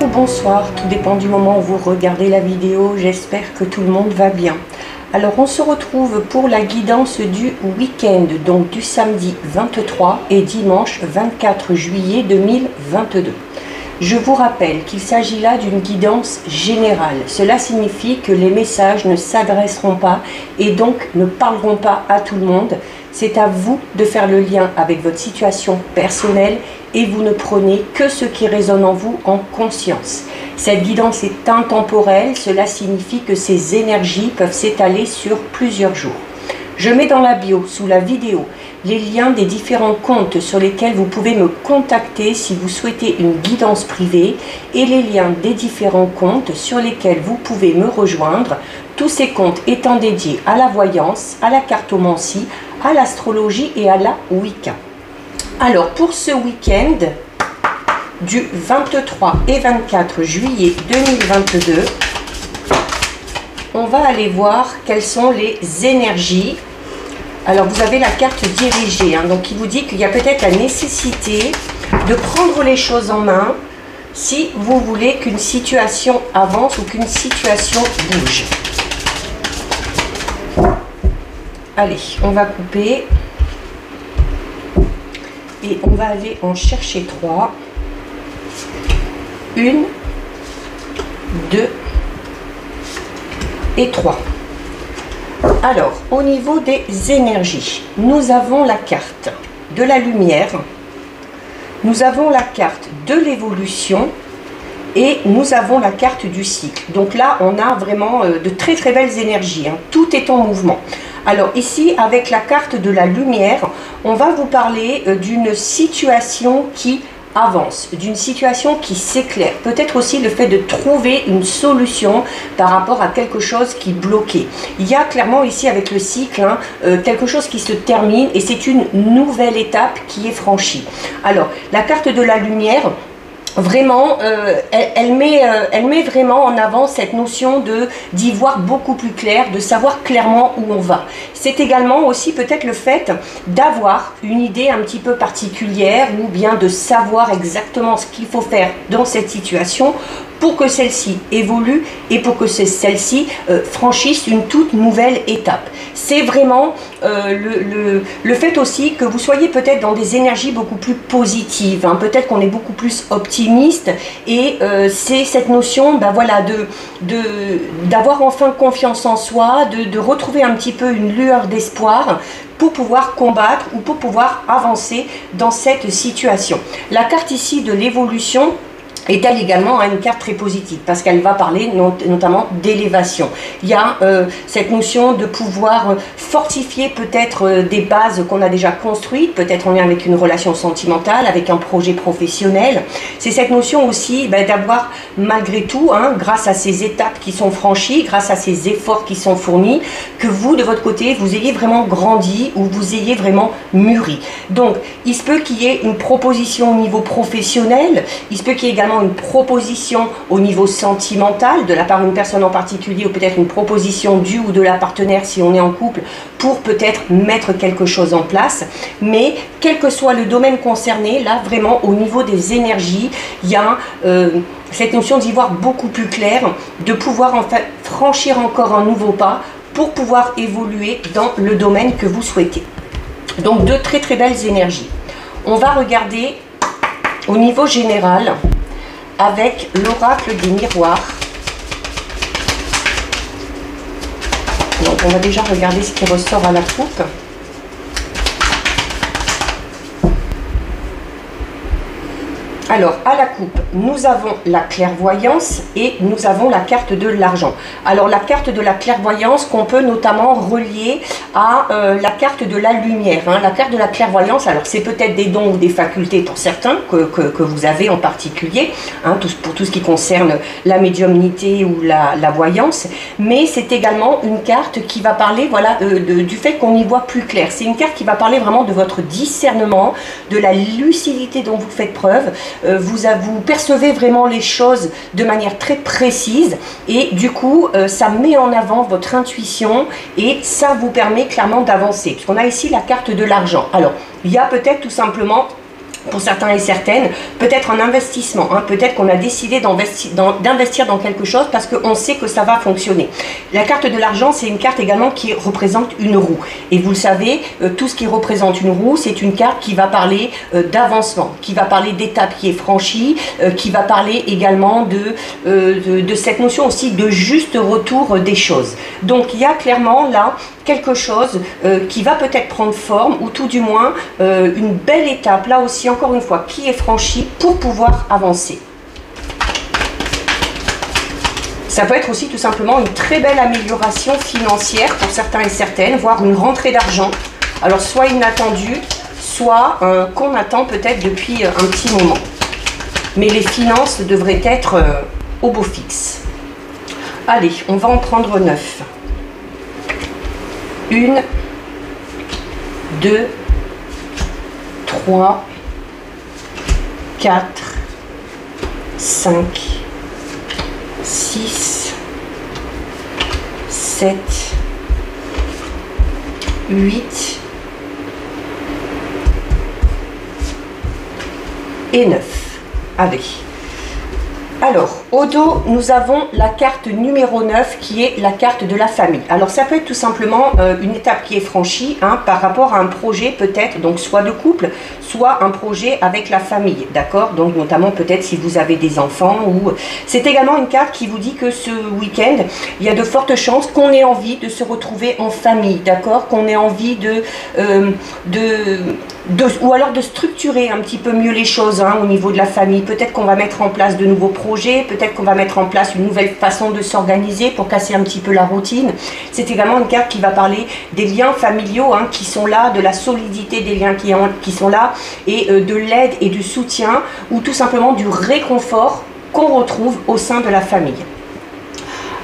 bonsoir, tout dépend du moment où vous regardez la vidéo, j'espère que tout le monde va bien. Alors on se retrouve pour la guidance du week-end, donc du samedi 23 et dimanche 24 juillet 2022. Je vous rappelle qu'il s'agit là d'une guidance générale. Cela signifie que les messages ne s'adresseront pas et donc ne parleront pas à tout le monde. C'est à vous de faire le lien avec votre situation personnelle et vous ne prenez que ce qui résonne en vous en conscience. Cette guidance est intemporelle, cela signifie que ces énergies peuvent s'étaler sur plusieurs jours. Je mets dans la bio, sous la vidéo, les liens des différents comptes sur lesquels vous pouvez me contacter si vous souhaitez une guidance privée et les liens des différents comptes sur lesquels vous pouvez me rejoindre, tous ces comptes étant dédiés à la voyance, à la cartomancie, à l'astrologie et à la Wicca. Alors pour ce week-end du 23 et 24 juillet 2022, on va aller voir quelles sont les énergies. Alors vous avez la carte dirigée, donc qui vous dit qu'il y a peut-être la nécessité de prendre les choses en main si vous voulez qu'une situation avance ou qu'une situation bouge. Allez, on va couper et on va aller en chercher 3. 1, 2 et 3. Alors, au niveau des énergies, nous avons la carte de la lumière, nous avons la carte de l'évolution et nous avons la carte du cycle. Donc là, on a vraiment de très très belles énergies, tout est en mouvement. Alors ici, avec la carte de la lumière, on va vous parler d'une situation qui avance, d'une situation qui s'éclaire. Peut-être aussi le fait de trouver une solution par rapport à quelque chose qui bloquait. Il y a clairement ici avec le cycle quelque chose qui se termine et c'est une nouvelle étape qui est franchie. Alors la carte de la lumière, vraiment, elle met vraiment en avant cette notion d'y voir beaucoup plus clair, de savoir clairement où on va. C'est également aussi peut-être le fait d'avoir une idée un petit peu particulière ou bien de savoir exactement ce qu'il faut faire dans cette situation pour que celle-ci évolue et pour que celle-ci franchisse une toute nouvelle étape. C'est vraiment le fait aussi que vous soyez peut-être dans des énergies beaucoup plus positives, peut-être qu'on est beaucoup plus optimiste et c'est cette notion voilà, d'avoir enfin confiance en soi, de retrouver un petit peu une lueur d'espoir pour pouvoir combattre ou pour pouvoir avancer dans cette situation. La carte ici de l'évolution est-elle également une carte très positive parce qu'elle va parler notamment d'élévation. Il y a cette notion de pouvoir fortifier peut-être des bases qu'on a déjà construites, peut-être en lien avec une relation sentimentale, avec un projet professionnel. C'est cette notion aussi d'avoir malgré tout, grâce à ces étapes qui sont franchies, grâce à ces efforts qui sont fournis, que vous de votre côté, vous ayez vraiment grandi ou vous ayez vraiment mûri. Donc il se peut qu'il y ait une proposition au niveau professionnel, il se peut qu'il y ait également une proposition au niveau sentimental de la part d'une personne en particulier ou peut-être une proposition du ou de la partenaire si on est en couple pour peut-être mettre quelque chose en place. Mais quel que soit le domaine concerné, là vraiment au niveau des énergies, il y a cette notion d'y voir beaucoup plus clair, de pouvoir en fait franchir encore un nouveau pas pour pouvoir évoluer dans le domaine que vous souhaitez. Donc de très très belles énergies. On va regarder au niveau général avec l'oracle des miroirs. Donc on va déjà regarder ce qui ressort à la coupe. Alors, à la coupe, nous avons la clairvoyance et nous avons la carte de l'argent. Alors, la carte de la clairvoyance qu'on peut notamment relier à la carte de la lumière. La carte de la clairvoyance, alors c'est peut-être des dons ou des facultés pour certains que vous avez en particulier, pour tout ce qui concerne la médiumnité ou la voyance, mais c'est également une carte qui va parler du fait qu'on y voit plus clair. C'est une carte qui va parler vraiment de votre discernement, de la lucidité dont vous faites preuve. Vous percevez vraiment les choses de manière très précise et du coup ça met en avant votre intuition et ça vous permet clairement d'avancer. Puisqu'on a ici la carte de l'argent. Alors il y a peut-être tout simplement pour certains et certaines, peut-être un investissement, hein, peut-être qu'on a décidé d'investir dans quelque chose parce qu'on sait que ça va fonctionner. La carte de l'argent, c'est une carte également qui représente une roue. Et vous le savez, tout ce qui représente une roue, c'est une carte qui va parler d'avancement, qui va parler d'étape qui est franchie, qui va parler également de cette notion aussi de juste retour des choses. Donc il y a clairement là quelque chose qui va peut-être prendre forme, ou tout du moins une belle étape, là aussi encore une fois, qui est franchie pour pouvoir avancer. Ça peut être aussi tout simplement une très belle amélioration financière pour certains et certaines, voire une rentrée d'argent. Alors soit inattendue, soit qu'on attend peut-être depuis un petit moment. Mais les finances devraient être au beau fixe. Allez, on va en prendre 9. 1, 2, 3, 4, 5, 6, 7, 8 et 9. Allez. Alors, au dos, nous avons la carte numéro 9 qui est la carte de la famille. Alors, ça peut être tout simplement une étape qui est franchie hein, par rapport à un projet peut-être, donc soit de couple, soit un projet avec la famille, d'accord? Donc, notamment peut-être si vous avez des enfants ou... C'est également une carte qui vous dit que ce week-end, il y a de fortes chances qu'on ait envie de se retrouver en famille, d'accord? Qu'on ait envie ou alors de structurer un petit peu mieux les choses hein, au niveau de la famille. Peut-être qu'on va mettre en place de nouveaux projets, peut-être qu'on va mettre en place une nouvelle façon de s'organiser pour casser un petit peu la routine. C'est également une carte qui va parler des liens familiaux hein, qui sont là, de la solidité des liens qui sont là, et de l'aide et du soutien, ou tout simplement du réconfort qu'on retrouve au sein de la famille.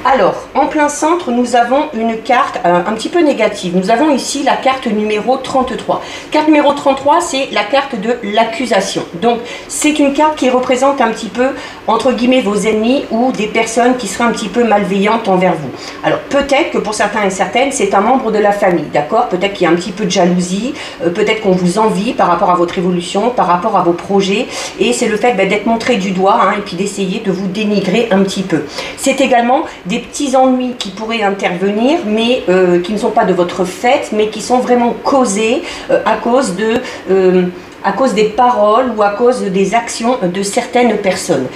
Alors, en plein centre, nous avons une carte un petit peu négative. Nous avons ici la carte numéro 33. Carte numéro 33, c'est la carte de l'accusation. Donc, c'est une carte qui représente un petit peu, entre guillemets, vos ennemis ou des personnes qui seraient un petit peu malveillantes envers vous. Alors, peut-être que pour certains et certaines, c'est un membre de la famille, d'accord? Peut-être qu'il y a un petit peu de jalousie, peut-être qu'on vous envie par rapport à votre évolution, par rapport à vos projets, et c'est le fait d'être montré du doigt hein, et puis d'essayer de vous dénigrer un petit peu. C'est également des petits ennuis qui pourraient intervenir, mais qui ne sont pas de votre fait, mais qui sont vraiment causés à cause des paroles ou à cause des actions de certaines personnes.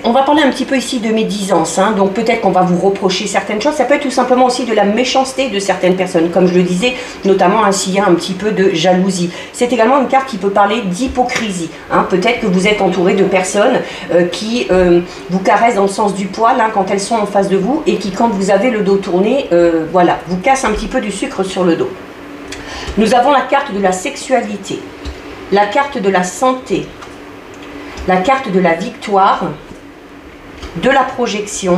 On va parler un petit peu ici de médisance, hein, donc peut-être qu'on va vous reprocher certaines choses, ça peut être tout simplement aussi de la méchanceté de certaines personnes, comme je le disais, notamment hein, s'il y a un petit peu de jalousie. C'est également une carte qui peut parler d'hypocrisie, hein, peut-être que vous êtes entouré de personnes qui vous caressent dans le sens du poil hein, quand elles sont en face de vous, et qui quand vous avez le dos tourné, voilà, vous cassent un petit peu du sucre sur le dos. Nous avons la carte de la sexualité, la carte de la santé, la carte de la victoire, de la projection,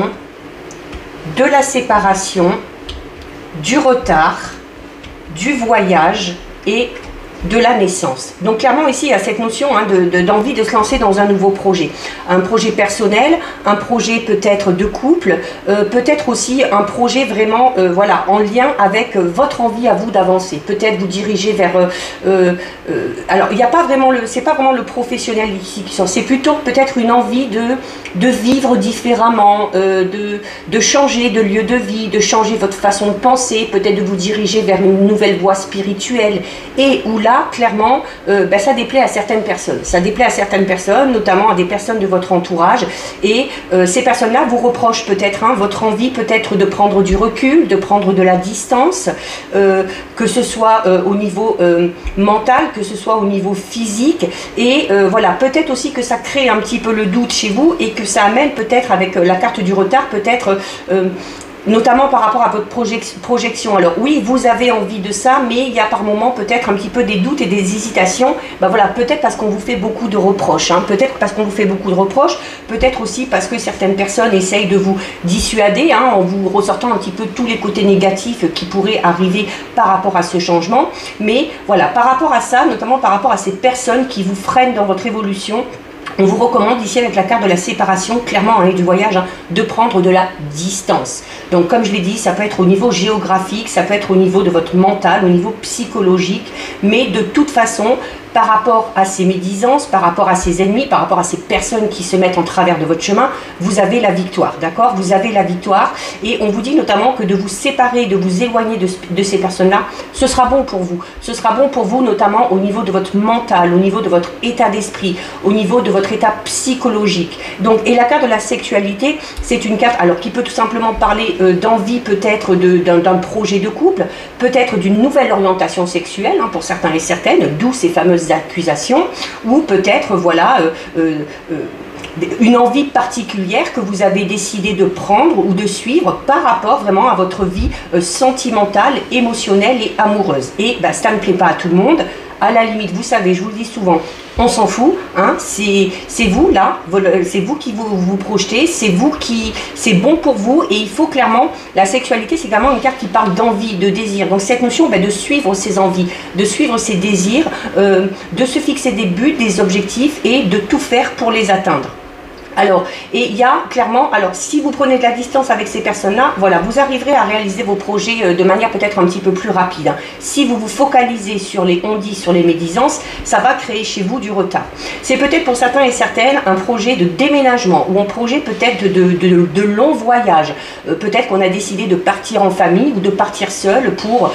de la séparation, du retard, du voyage et de la naissance. Donc clairement ici il y a cette notion hein, d'envie de se lancer dans un nouveau projet. Un projet personnel, un projet peut-être de couple, peut-être aussi un projet vraiment voilà, en lien avec votre envie à vous d'avancer. Peut-être vous diriger vers... alors il n'y a pas vraiment c'est pas vraiment le professionnel ici qui sort, c'est plutôt peut-être une envie de vivre différemment, de changer de lieu de vie, de changer votre façon de penser, peut-être de vous diriger vers une nouvelle voie spirituelle, et où là, clairement, ça déplaît à certaines personnes. Ça déplaît à certaines personnes, notamment à des personnes de votre entourage. Et ces personnes-là vous reprochent peut-être hein, votre envie peut-être de prendre du recul, de prendre de la distance, que ce soit au niveau mental, que ce soit au niveau physique. Et voilà, peut-être aussi que ça crée un petit peu le doute chez vous, et que ça amène peut-être avec la carte du retard, peut-être... notamment par rapport à votre projection. Alors oui, vous avez envie de ça, mais il y a par moments peut-être un petit peu des doutes et des hésitations. Voilà, peut-être parce qu'on vous fait beaucoup de reproches, hein. Peut-être parce qu'on vous fait beaucoup de reproches, peut-être aussi parce que certaines personnes essayent de vous dissuader, hein, en vous ressortant un petit peu tous les côtés négatifs qui pourraient arriver par rapport à ce changement. Mais voilà, par rapport à ça, notamment par rapport à ces personnes qui vous freinent dans votre évolution, on vous recommande ici avec la carte de la séparation, clairement avec du voyage, hein, de prendre de la distance. Donc comme je l'ai dit, ça peut être au niveau géographique, ça peut être au niveau de votre mental, au niveau psychologique, mais de toute façon, par rapport à ces médisances, par rapport à ces ennemis, par rapport à ces personnes qui se mettent en travers de votre chemin, vous avez la victoire, d'accord? Vous avez la victoire et on vous dit notamment que de vous séparer, de vous éloigner de ces personnes-là, ce sera bon pour vous. Ce sera bon pour vous notamment au niveau de votre mental, au niveau de votre état d'esprit, au niveau de votre état psychologique. Donc, et la carte de la sexualité, c'est une carte alors qui peut tout simplement parler d'envie peut-être d'un projet de couple, peut-être d'une nouvelle orientation sexuelle hein, pour certains et certaines, d'où ces fameuses accusations, ou peut-être voilà une envie particulière que vous avez décidé de prendre ou de suivre par rapport vraiment à votre vie sentimentale, émotionnelle et amoureuse. Et bah, ça ne plaît pas à tout le monde. À la limite, vous savez, je vous le dis souvent, on s'en fout, hein, c'est vous là, c'est vous qui vous projetez, c'est vous qui, c'est bon pour vous et il faut clairement, la sexualité c'est clairement une carte qui parle d'envie, de désir, donc cette notion bah, de suivre ses envies, de suivre ses désirs, de se fixer des buts, des objectifs et de tout faire pour les atteindre. Alors, et il y a clairement, alors si vous prenez de la distance avec ces personnes-là, voilà, vous arriverez à réaliser vos projets de manière peut-être un petit peu plus rapide. Hein. Si vous vous focalisez sur les on-dit, sur les médisances, ça va créer chez vous du retard. C'est peut-être pour certains et certaines un projet de déménagement ou un projet peut-être de long voyage. Peut-être qu'on a décidé de partir en famille ou de partir seul pour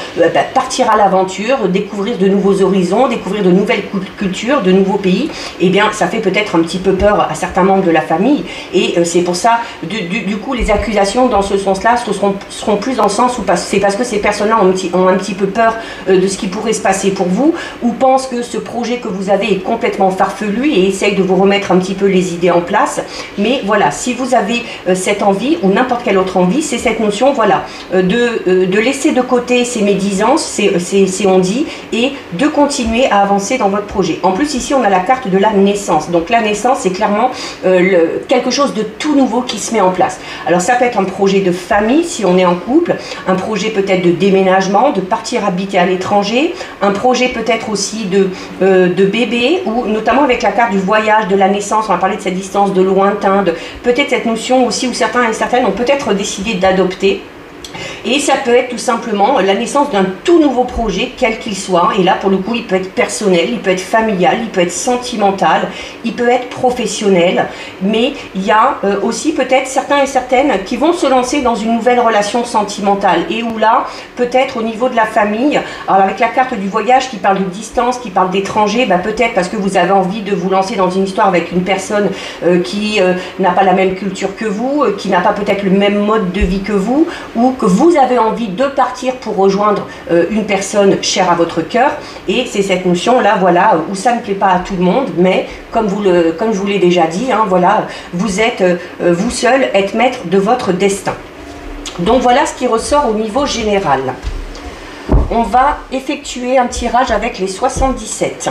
partir à l'aventure, découvrir de nouveaux horizons, découvrir de nouvelles cultures, de nouveaux pays. Eh bien, ça fait peut-être un petit peu peur à certains membres de la famille et c'est pour ça du coup les accusations dans ce sens là seront plus dans le sens où c'est parce que ces personnes là ont un petit peu peur de ce qui pourrait se passer pour vous ou pensent que ce projet que vous avez est complètement farfelu et essayent de vous remettre un petit peu les idées en place. Mais voilà, si vous avez cette envie ou n'importe quelle autre envie, c'est cette notion voilà de laisser de côté ces médisances, ces on-dit et de continuer à avancer dans votre projet. En plus ici on a la carte de la naissance, donc la naissance c'est clairement quelque chose de tout nouveau qui se met en place. Alors ça peut être un projet de famille si on est en couple, un projet peut-être de déménagement, de partir habiter à l'étranger, un projet peut-être aussi de bébé ou notamment avec la carte du voyage, de la naissance, on va parler de cette distance, de lointain, peut-être cette notion aussi où certains et certaines ont peut-être décidé d'adopter. Et ça peut être tout simplement la naissance d'un tout nouveau projet, quel qu'il soit. Et là, pour le coup, il peut être personnel, il peut être familial, il peut être sentimental, il peut être professionnel. Mais il y a aussi peut-être certains et certaines qui vont se lancer dans une nouvelle relation sentimentale. Et où là, peut-être au niveau de la famille, alors avec la carte du voyage qui parle de distance, qui parle d'étranger, bah peut-être parce que vous avez envie de vous lancer dans une histoire avec une personne qui n'a pas la même culture que vous, qui n'a pas peut-être le même mode de vie que vous, ou que vous avez envie de partir pour rejoindre une personne chère à votre cœur. Et c'est cette notion là, voilà, où ça ne plaît pas à tout le monde, mais comme je vous l'ai déjà dit, hein, voilà, vous êtes vous seul êtes maître de votre destin. Donc voilà ce qui ressort au niveau général. On va effectuer un tirage avec les 77.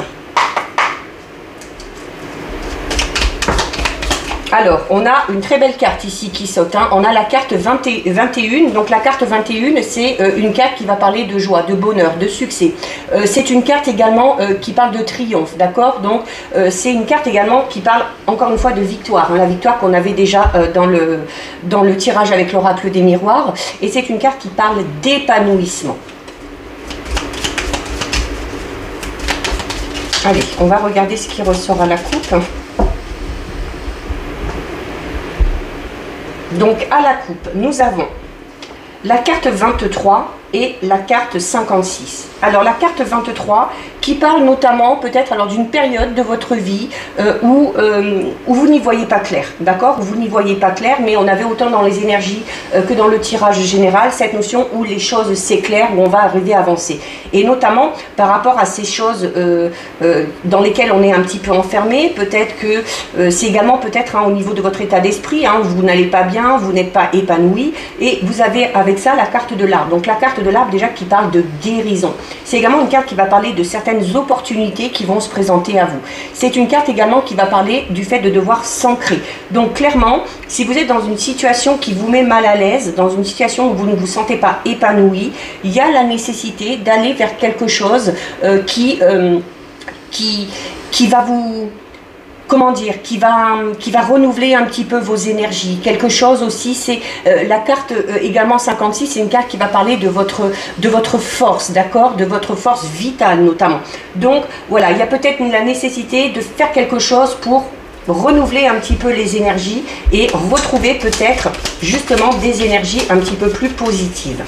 Alors, on a une très belle carte ici qui saute. Hein. On a la carte 21. Donc, la carte 21, c'est une carte qui va parler de joie, de bonheur, de succès. C'est une carte également qui parle de triomphe, d'accord? Donc, c'est une carte également qui parle, encore une fois, de victoire. Hein, la victoire qu'on avait déjà dans le tirage avec l'oracle des miroirs. Et c'est une carte qui parle d'épanouissement. Allez, on va regarder ce qui ressort à la coupe. Donc à la coupe, nous avons la carte 23 et la carte 56. Alors la carte 23 qui parle notamment peut-être alors d'une période de votre vie où vous n'y voyez pas clair, d'accord? Vous n'y voyez pas clair, mais on avait autant dans les énergies que dans le tirage général cette notion où les choses s'éclairent, où on va arriver à avancer. Et notamment par rapport à ces choses dans lesquelles on est un petit peu enfermé, peut-être que c'est également peut-être hein, au niveau de votre état d'esprit, hein, vous n'allez pas bien, vous n'êtes pas épanoui, et vous avez avec ça la carte de l'arbre. Donc la carte de l'arbre déjà qui parle de guérison. C'est également une carte qui va parler de certaines opportunités qui vont se présenter à vous. C'est une carte également qui va parler du fait de devoir s'ancrer. Donc clairement, si vous êtes dans une situation qui vous met mal à l'aise, dans une situation où vous ne vous sentez pas épanoui, il y a la nécessité d'aller vers quelque chose qui va vous... comment dire, qui va renouveler un petit peu vos énergies. Quelque chose aussi, c'est la carte également 56, c'est une carte qui va parler de votre force, d'accord, de votre force vitale notamment. Donc voilà, il y a peut-être la nécessité de faire quelque chose pour renouveler un petit peu les énergies et retrouver peut-être justement des énergies un petit peu plus positives.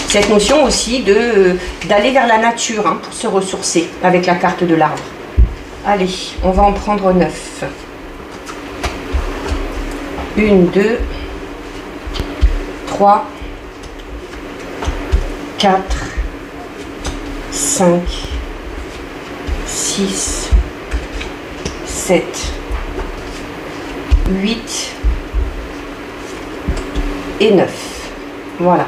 Cette notion aussi d'aller vers la nature hein, pour se ressourcer avec la carte de l'arbre. Allez, on va en prendre 9. 1, 2, 3, 4, 5, 6, 7, 8 et 9. Voilà.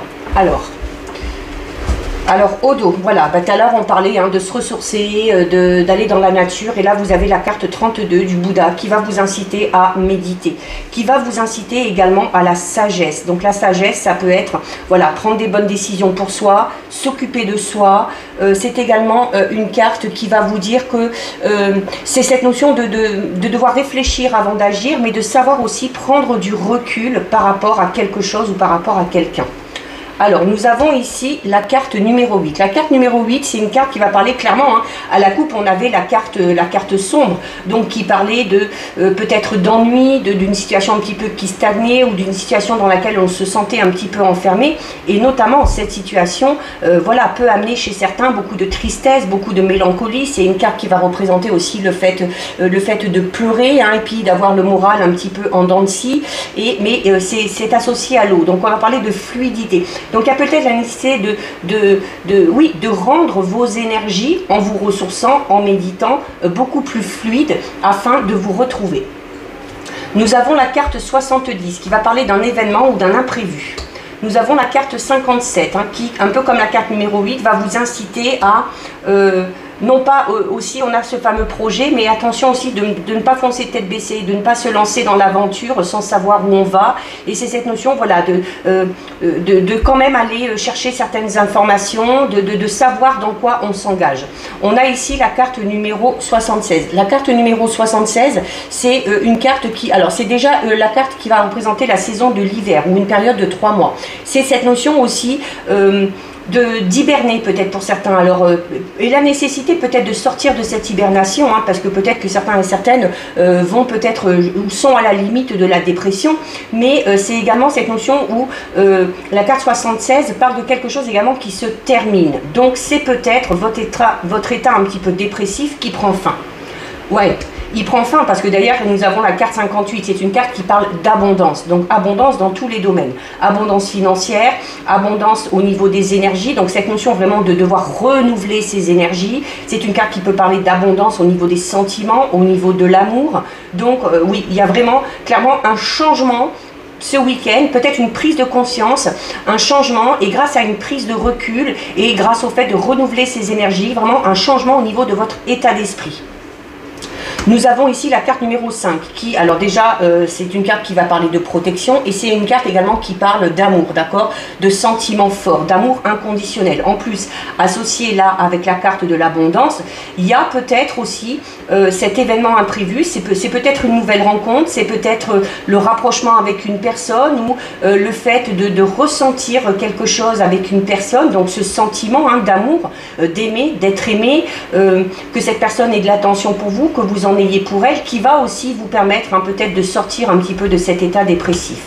Alors, au dos, voilà, tout à l'heure on parlait hein, de se ressourcer, d'aller dans la nature, et là vous avez la carte 32 du Bouddha qui va vous inciter à méditer, qui va vous inciter également à la sagesse. Donc la sagesse, ça peut être, voilà, prendre des bonnes décisions pour soi, s'occuper de soi. C'est également une carte qui va vous dire que c'est cette notion de devoir réfléchir avant d'agir, mais de savoir aussi prendre du recul par rapport à quelque chose ou par rapport à quelqu'un. Alors, nous avons ici la carte numéro 8. La carte numéro 8, c'est une carte qui va parler clairement, hein, à la coupe, on avait la carte sombre, donc qui parlait de peut-être d'ennui, d'une situation un petit peu qui stagnait ou d'une situation dans laquelle on se sentait un petit peu enfermé. Et notamment, cette situation voilà, peut amener chez certains beaucoup de tristesse, beaucoup de mélancolie. C'est une carte qui va représenter aussi le fait de pleurer hein, et puis d'avoir le moral un petit peu en dents de scie. Mais c'est associé à l'eau. Donc, on va parler de fluidité. Donc il y a peut-être la nécessité de rendre vos énergies en vous ressourçant, en méditant, beaucoup plus fluide afin de vous retrouver. Nous avons la carte 70 qui va parler d'un événement ou d'un imprévu. Nous avons la carte 57 hein, qui, un peu comme la carte numéro 8, va vous inciter à... non pas aussi, on a ce fameux projet, mais attention aussi de ne pas foncer tête baissée, de ne pas se lancer dans l'aventure sans savoir où on va. Et c'est cette notion, voilà, de quand même aller chercher certaines informations, de savoir dans quoi on s'engage. On a ici la carte numéro 76. La carte numéro 76, c'est une carte qui, alors c'est déjà la carte qui va représenter la saison de l'hiver ou une période de 3 mois. C'est cette notion aussi d'hiberner peut-être pour certains, alors et la nécessité peut-être de sortir de cette hibernation hein, parce que peut-être que certains et certaines vont peut-être ou sont à la limite de la dépression, mais c'est également cette notion où la carte 76 parle de quelque chose également qui se termine, donc c'est peut-être votre état un petit peu dépressif qui prend fin. Ouais, il prend fin parce que d'ailleurs nous avons la carte 58, c'est une carte qui parle d'abondance, donc abondance dans tous les domaines, abondance financière, abondance au niveau des énergies, donc cette notion vraiment de devoir renouveler ses énergies. C'est une carte qui peut parler d'abondance au niveau des sentiments, au niveau de l'amour, donc oui, il y a vraiment clairement un changement ce week-end, peut-être une prise de conscience, un changement, et grâce à une prise de recul et grâce au fait de renouveler ses énergies, vraiment un changement au niveau de votre état d'esprit. Nous avons ici la carte numéro 5 qui, alors déjà, c'est une carte qui va parler de protection et c'est une carte également qui parle d'amour, d'accord, de sentiments forts, d'amour inconditionnel. En plus, associé là avec la carte de l'abondance, il y a peut-être aussi cet événement imprévu, c'est peut-être une nouvelle rencontre, c'est peut-être le rapprochement avec une personne ou le fait de ressentir quelque chose avec une personne, donc ce sentiment hein, d'amour, d'aimer, d'être aimé, que cette personne ait de l'attention pour vous, que vous en ayez pour elle, qui va aussi vous permettre hein, peut-être de sortir un petit peu de cet état dépressif.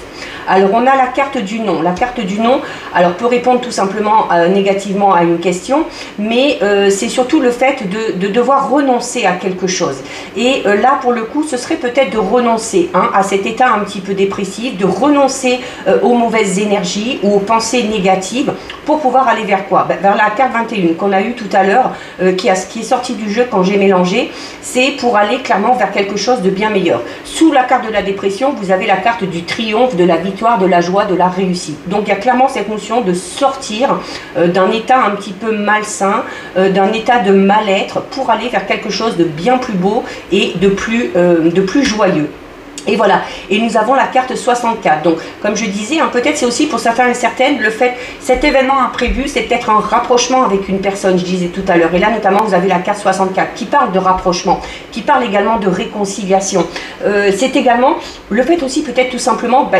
Alors on a la carte du non. La carte du non, alors peut répondre tout simplement négativement à une question, mais c'est surtout le fait de devoir renoncer à quelque chose. Et là pour le coup, ce serait peut-être de renoncer hein, à cet état un petit peu dépressif, de renoncer aux mauvaises énergies ou aux pensées négatives pour pouvoir aller vers quoi? Vers la carte 21 qu'on a eue tout à l'heure, qui est sortie du jeu quand j'ai mélangé, c'est pour aller clairement vers quelque chose de bien meilleur. Sous la carte de la dépression, vous avez la carte du triomphe, de la victoire, de la joie, de la réussite. Donc il y a clairement cette notion de sortir d'un état un petit peu malsain, d'un état de mal-être pour aller vers quelque chose de bien plus beau et de plus joyeux. Et voilà, et nous avons la carte 64. Donc, comme je disais, hein, peut-être c'est aussi pour certains et certaines, le fait, cet événement imprévu, c'est peut-être un rapprochement avec une personne, je disais tout à l'heure. Et là, notamment, vous avez la carte 64 qui parle de rapprochement, qui parle également de réconciliation. C'est également le fait aussi, peut-être tout simplement,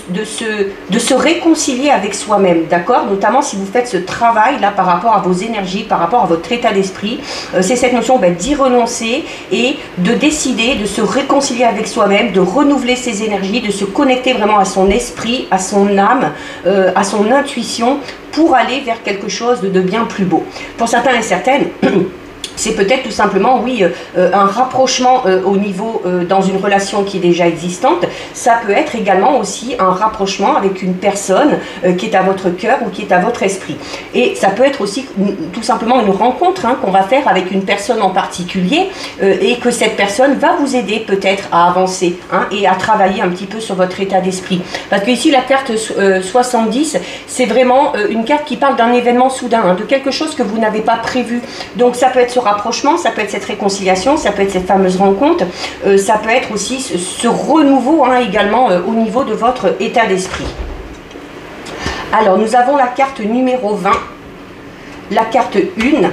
de se réconcilier avec soi-même, d'accord? Notamment si vous faites ce travail-là par rapport à vos énergies, par rapport à votre état d'esprit. C'est cette notion d'y renoncer et de décider de se réconcilier avec soi-même, de renouveler ses énergies, de se connecter vraiment à son esprit, à son âme, à son intuition pour aller vers quelque chose de bien plus beau. Pour certains et certaines, c'est peut-être tout simplement, oui, un rapprochement au niveau, dans une relation qui est déjà existante. Ça peut être également aussi un rapprochement avec une personne qui est à votre cœur ou qui est à votre esprit. Et ça peut être aussi tout simplement une rencontre qu'on va faire avec une personne en particulier et que cette personne va vous aider peut-être à avancer et à travailler un petit peu sur votre état d'esprit. Parce que ici, la carte 70, c'est vraiment une carte qui parle d'un événement soudain, de quelque chose que vous n'avez pas prévu. Donc ça peut être ce rapprochement, ça peut être cette réconciliation, ça peut être cette fameuse rencontre, ça peut être aussi ce renouveau également au niveau de votre état d'esprit. Alors nous avons la carte numéro 20, la carte 1.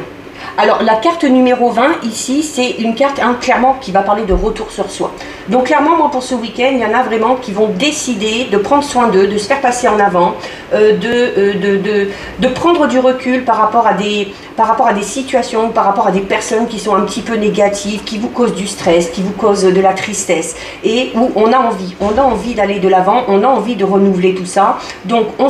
Alors la carte numéro 20 ici, c'est une carte clairement qui va parler de retour sur soi. Donc clairement, moi pour ce week-end, il y en a vraiment qui vont décider de prendre soin d'eux, de se faire passer en avant, de prendre du recul par rapport à des situations, par rapport à des personnes qui sont un petit peu négatives, qui vous causent du stress, qui vous causent de la tristesse, et où on a envie d'aller de l'avant, on a envie de renouveler tout ça. Donc on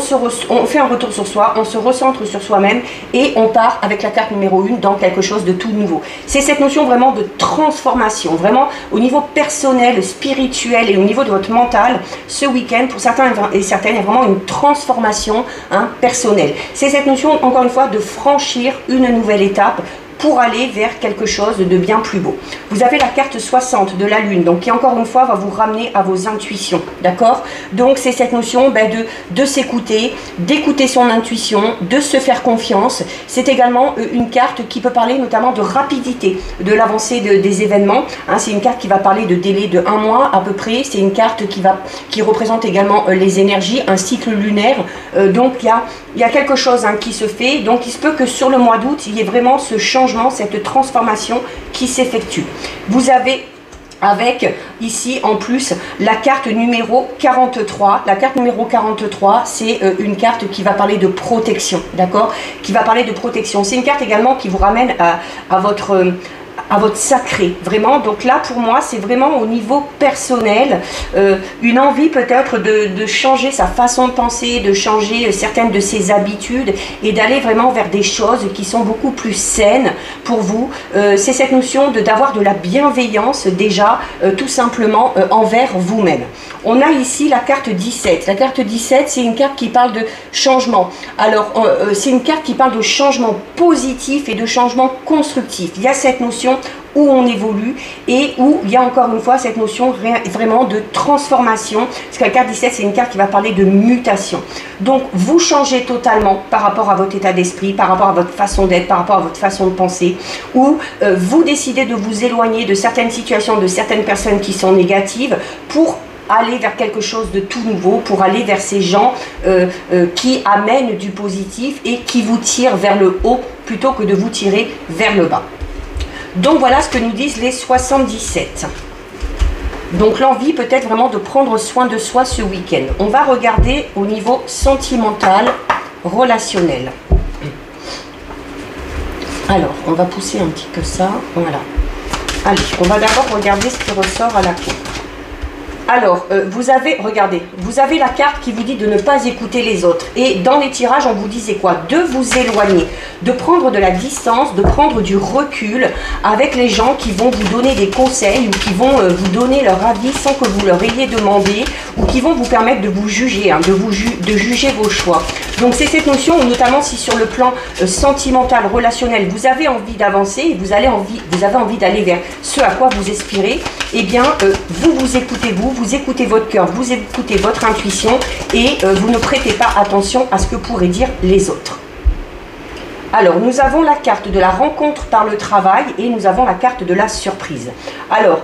fait un retour sur soi, on se recentre sur soi-même et on part avec la carte numéro 1 dans quelque chose de tout nouveau. C'est cette notion vraiment de transformation, vraiment au niveau personnel, spirituel et au niveau de votre mental. Ce week-end, pour certains et certaines, il y a vraiment une transformation personnelle. C'est cette notion, encore une fois, de franchir une nouvelle étape pour aller vers quelque chose de bien plus beau. Vous avez la carte 60 de la Lune, donc qui encore une fois va vous ramener à vos intuitions, d'accord? Donc c'est cette notion de s'écouter, d'écouter son intuition, de se faire confiance. C'est également une carte qui peut parler notamment de rapidité, de l'avancée des événements. C'est une carte qui va parler de délai de 1 mois à peu près. C'est une carte qui représente également les énergies, un cycle lunaire. Donc il y a quelque chose qui se fait. Donc il se peut que sur le mois d'août, il y ait vraiment ce changement, cette transformation qui s'effectue. Vous avez avec ici en plus la carte numéro 43. La carte numéro 43, c'est une carte qui va parler de protection, d'accord? Qui va parler de protection. C'est une carte également qui vous ramène à votre sacré, vraiment. Donc là, pour moi, c'est vraiment au niveau personnel, une envie peut-être de changer sa façon de penser, de changer certaines de ses habitudes et d'aller vraiment vers des choses qui sont beaucoup plus saines pour vous. C'est cette notion d'avoir de la bienveillance déjà, tout simplement, envers vous-même. On a ici la carte 17. La carte 17, c'est une carte qui parle de changement. Alors, c'est une carte qui parle de changement positif et de changement constructif. Il y a cette notion où on évolue et où il y a encore une fois cette notion vraiment de transformation. Parce que la carte 17, c'est une carte qui va parler de mutation. Donc, vous changez totalement par rapport à votre état d'esprit, par rapport à votre façon d'être, par rapport à votre façon de penser, ou vous décidez de vous éloigner de certaines situations, de certaines personnes qui sont négatives pour aller vers quelque chose de tout nouveau, pour aller vers ces gens qui amènent du positif et qui vous tirent vers le haut plutôt que de vous tirer vers le bas. Donc voilà ce que nous disent les 77. Donc l'envie peut-être vraiment de prendre soin de soi ce week-end. On va regarder au niveau sentimental, relationnel. Alors, on va pousser un petit peu ça. Voilà. Allez, on va d'abord regarder ce qui ressort à la coupe. Alors, regardez, vous avez la carte qui vous dit de ne pas écouter les autres. Et dans les tirages, on vous disait quoi? De vous éloigner, de prendre de la distance, de prendre du recul avec les gens qui vont vous donner des conseils ou qui vont vous donner leur avis sans que vous leur ayez demandé ou qui vont vous permettre de vous juger, de juger vos choix. Donc c'est cette notion, notamment si sur le plan sentimental, relationnel, vous avez envie d'avancer, vous avez envie d'aller vers ce à quoi vous aspirez, eh bien, vous écoutez vous écoutez votre cœur, vous écoutez votre intuition et vous ne prêtez pas attention à ce que pourraient dire les autres. Alors, nous avons la carte de la rencontre par le travail et nous avons la carte de la surprise. Alors,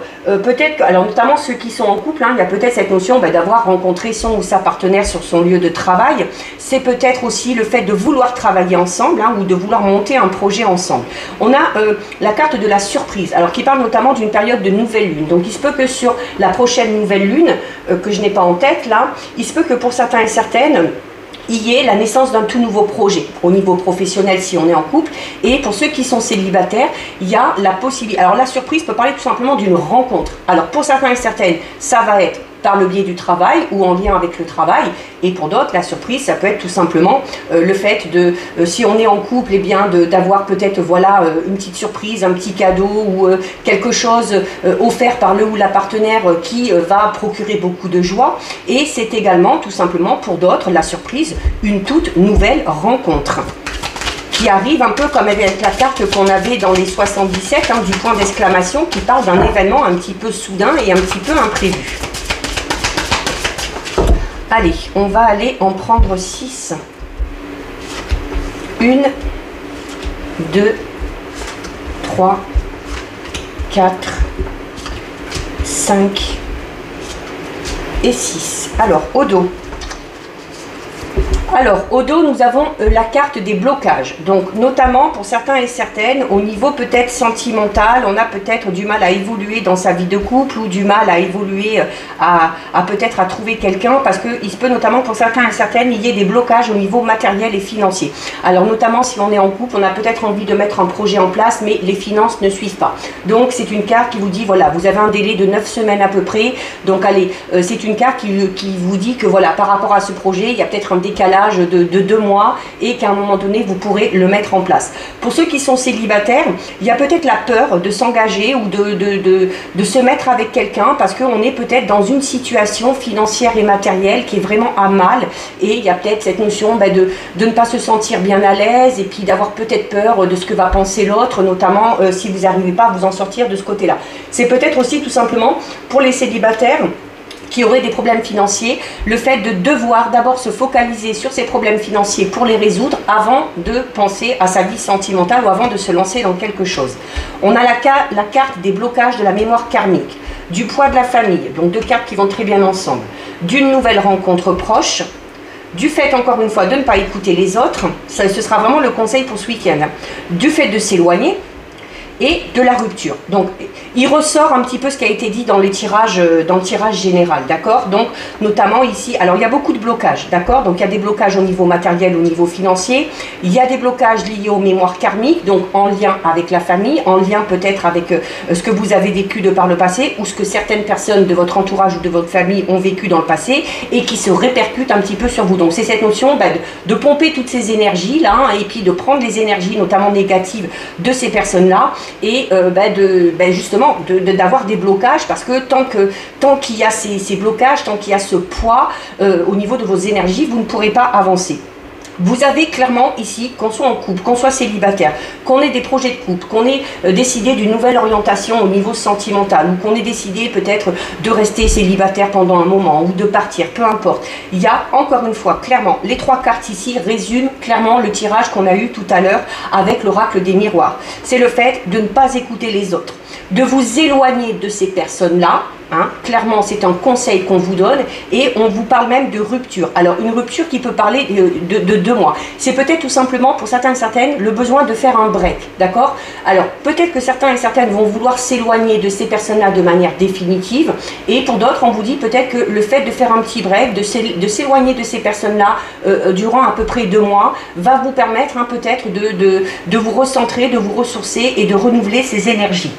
alors notamment ceux qui sont en couple, il y a peut-être cette notion d'avoir rencontré son ou sa partenaire sur son lieu de travail. C'est peut-être aussi le fait de vouloir travailler ensemble ou de vouloir monter un projet ensemble. On a la carte de la surprise, alors qui parle notamment d'une période de nouvelle lune. Donc, il se peut que sur la prochaine nouvelle lune, que je n'ai pas en tête là, il se peut que pour certains et certaines, il y ait la naissance d'un tout nouveau projet au niveau professionnel si on est en couple, et pour ceux qui sont célibataires, il y a la possibilité. Alors la surprise peut parler tout simplement d'une rencontre. Alors pour certains et certaines, ça va être par le biais du travail ou en lien avec le travail, et pour d'autres, la surprise, ça peut être tout simplement le fait de, si on est en couple, eh bien d'avoir peut-être une petite surprise, un petit cadeau ou quelque chose offert par le ou la partenaire qui va procurer beaucoup de joie. Et c'est également tout simplement pour d'autres, la surprise, une toute nouvelle rencontre qui arrive un peu comme avec la carte qu'on avait dans les 77, du point d'exclamation, qui parle d'un événement un petit peu soudain et un petit peu imprévu. Allez, on va aller en prendre 6. 1, 2, 3, 4, 5 et 6. Alors, au dos. Alors, au dos, nous avons la carte des blocages. Donc, notamment pour certains et certaines, au niveau peut-être sentimental, on a peut-être du mal à évoluer dans sa vie de couple ou du mal à évoluer, peut-être à trouver quelqu'un, parce qu'il se peut notamment pour certains et certaines, il y ait des blocages au niveau matériel et financier. Alors, notamment si on est en couple, on a peut-être envie de mettre un projet en place, mais les finances ne suivent pas. Donc, c'est une carte qui vous dit, voilà, vous avez un délai de 9 semaines à peu près. Donc, allez, c'est une carte qui vous dit que, voilà, par rapport à ce projet, il y a peut-être un décalage de 2 mois et qu'à un moment donné vous pourrez le mettre en place. Pour ceux qui sont célibataires, il y a peut-être la peur de s'engager ou de se mettre avec quelqu'un parce qu'on est peut-être dans une situation financière et matérielle qui est vraiment à mal, et il y a peut-être cette notion de ne pas se sentir bien à l'aise et puis d'avoir peut-être peur de ce que va penser l'autre, notamment si vous n'arrivez pas à vous en sortir de ce côté-là. C'est peut-être aussi tout simplement pour les célibataires qui auraient des problèmes financiers, le fait de devoir d'abord se focaliser sur ces problèmes financiers pour les résoudre avant de penser à sa vie sentimentale ou avant de se lancer dans quelque chose. On a la carte des blocages de la mémoire karmique, du poids de la famille, donc 2 cartes qui vont très bien ensemble, d'une nouvelle rencontre proche, du fait encore une fois de ne pas écouter les autres, ce sera vraiment le conseil pour ce week-end, du fait de s'éloigner, et de la rupture. Donc, il ressort un petit peu ce qui a été dit dans le tirage général, d'accord? Donc, notamment ici, alors il y a beaucoup de blocages, d'accord? Donc, il y a des blocages au niveau matériel, au niveau financier. Il y a des blocages liés aux mémoires karmiques, donc en lien avec la famille, en lien peut-être avec ce que vous avez vécu de par le passé, ou ce que certaines personnes de votre entourage ou de votre famille ont vécu dans le passé, et qui se répercutent un petit peu sur vous. Donc, c'est cette notion de pomper toutes ces énergies-là, et puis de prendre les énergies, notamment négatives, de ces personnes-là, et justement d'avoir des blocages, parce que tant qu'il y a ces blocages, tant qu'il y a ce poids au niveau de vos énergies, vous ne pourrez pas avancer. Vous avez clairement ici, qu'on soit en couple, qu'on soit célibataire, qu'on ait des projets de couple, qu'on ait décidé d'une nouvelle orientation au niveau sentimental, ou qu'on ait décidé peut-être de rester célibataire pendant un moment, ou de partir, peu importe. Il y a encore une fois, clairement, les 3 cartes ici résument clairement le tirage qu'on a eu tout à l'heure avec l'oracle des miroirs. C'est le fait de ne pas écouter les autres, de vous éloigner de ces personnes-là. Clairement, c'est un conseil qu'on vous donne, et on vous parle même de rupture. Alors, une rupture qui peut parler de 2 mois. C'est peut-être tout simplement, pour certains et certaines, le besoin de faire un break, d'accord? Alors, peut-être que certains et certaines vont vouloir s'éloigner de ces personnes-là de manière définitive, et pour d'autres, on vous dit peut-être que le fait de faire un petit break, de s'éloigner de ces personnes-là durant à peu près 2 mois, va vous permettre peut-être de vous recentrer, de vous ressourcer et de renouveler ces énergies.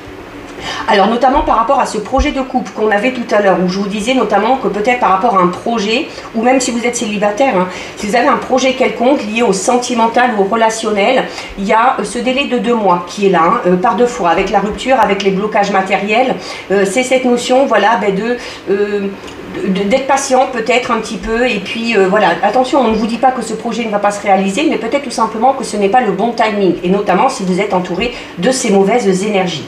Alors notamment par rapport à ce projet de couple qu'on avait tout à l'heure, où je vous disais notamment que peut-être par rapport à un projet, ou même si vous êtes célibataire, si vous avez un projet quelconque lié au sentimental ou au relationnel, il y a ce délai de 2 mois qui est là, par 2 fois, avec la rupture, avec les blocages matériels. C'est cette notion, voilà, d'être patient peut-être un petit peu, et puis voilà, attention, on ne vous dit pas que ce projet ne va pas se réaliser, mais peut-être tout simplement que ce n'est pas le bon timing, et notamment si vous êtes entouré de ces mauvaises énergies.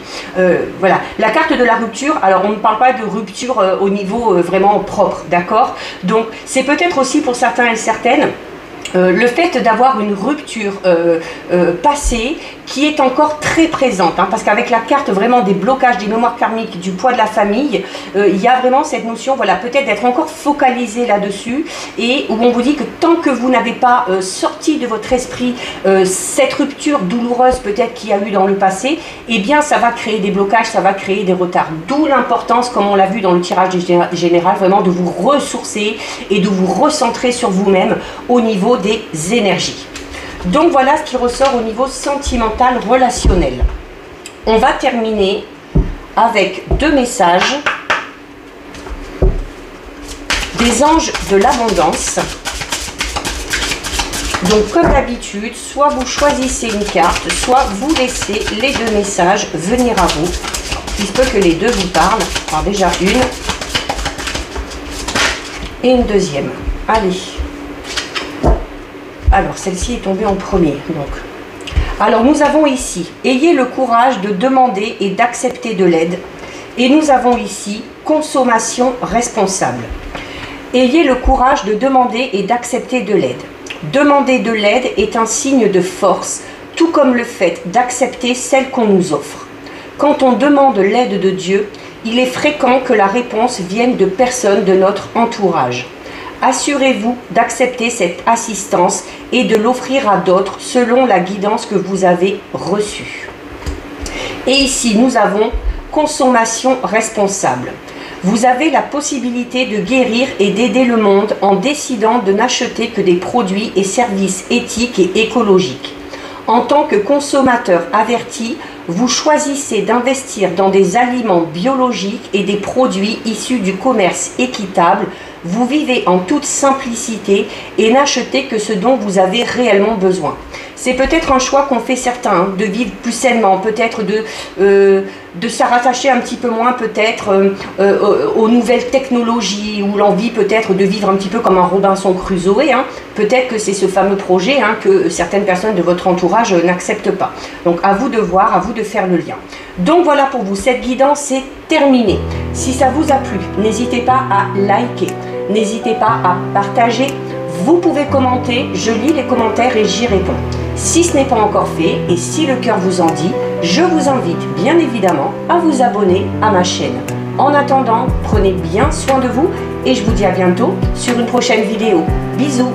Voilà, la carte de la rupture, alors on ne parle pas de rupture au niveau vraiment propre, d'accord? Donc c'est peut-être aussi pour certains et certaines le fait d'avoir une rupture passée qui est encore très présente, hein, parce qu'avec la carte vraiment des blocages, des mémoires karmiques, du poids de la famille, il y a vraiment cette notion, voilà, peut-être d'être encore focalisé là-dessus, et où on vous dit que tant que vous n'avez pas sorti de votre esprit cette rupture douloureuse peut-être qu'il y a eu dans le passé, eh bien ça va créer des blocages, ça va créer des retards. D'où l'importance, comme on l'a vu dans le tirage général, vraiment de vous ressourcer et de vous recentrer sur vous-même au niveau des énergies. Donc voilà ce qui ressort au niveau sentimental relationnel. On va terminer avec 2 messages des anges de l'abondance. Donc comme d'habitude, soit vous choisissez une carte, soit vous laissez les 2 messages venir à vous. Il se peut que les 2 vous parlent. Alors déjà une et une deuxième. Allez. Alors, celle-ci est tombée en premier. Donc. Alors, nous avons ici, ayez le courage de demander et d'accepter de l'aide. Et nous avons ici, consommation responsable. Ayez le courage de demander et d'accepter de l'aide. Demander de l'aide est un signe de force, tout comme le fait d'accepter celle qu'on nous offre. Quand on demande l'aide de Dieu, il est fréquent que la réponse vienne de personnes de notre entourage. Assurez-vous d'accepter cette assistance et de l'offrir à d'autres selon la guidance que vous avez reçue. Et ici, nous avons consommation responsable. Vous avez la possibilité de guérir et d'aider le monde en décidant de n'acheter que des produits et services éthiques et écologiques. En tant que consommateur averti, vous choisissez d'investir dans des aliments biologiques et des produits issus du commerce équitable. Vous vivez en toute simplicité et n'achetez que ce dont vous avez réellement besoin. C'est peut-être un choix qu'ont fait certains, hein, de vivre plus sainement, peut-être de s'attacher un petit peu moins peut-être aux nouvelles technologies, ou l'envie peut-être de vivre un petit peu comme un Robinson Crusoe. Hein. Peut-être que c'est ce fameux projet, hein, que certaines personnes de votre entourage n'acceptent pas. Donc à vous de voir, à vous de faire le lien. Donc voilà pour vous, cette guidance est terminée. Si ça vous a plu, n'hésitez pas à liker, n'hésitez pas à partager. Vous pouvez commenter, je lis les commentaires et j'y réponds. Si ce n'est pas encore fait et si le cœur vous en dit, je vous invite bien évidemment à vous abonner à ma chaîne. En attendant, prenez bien soin de vous et je vous dis à bientôt sur une prochaine vidéo. Bisous!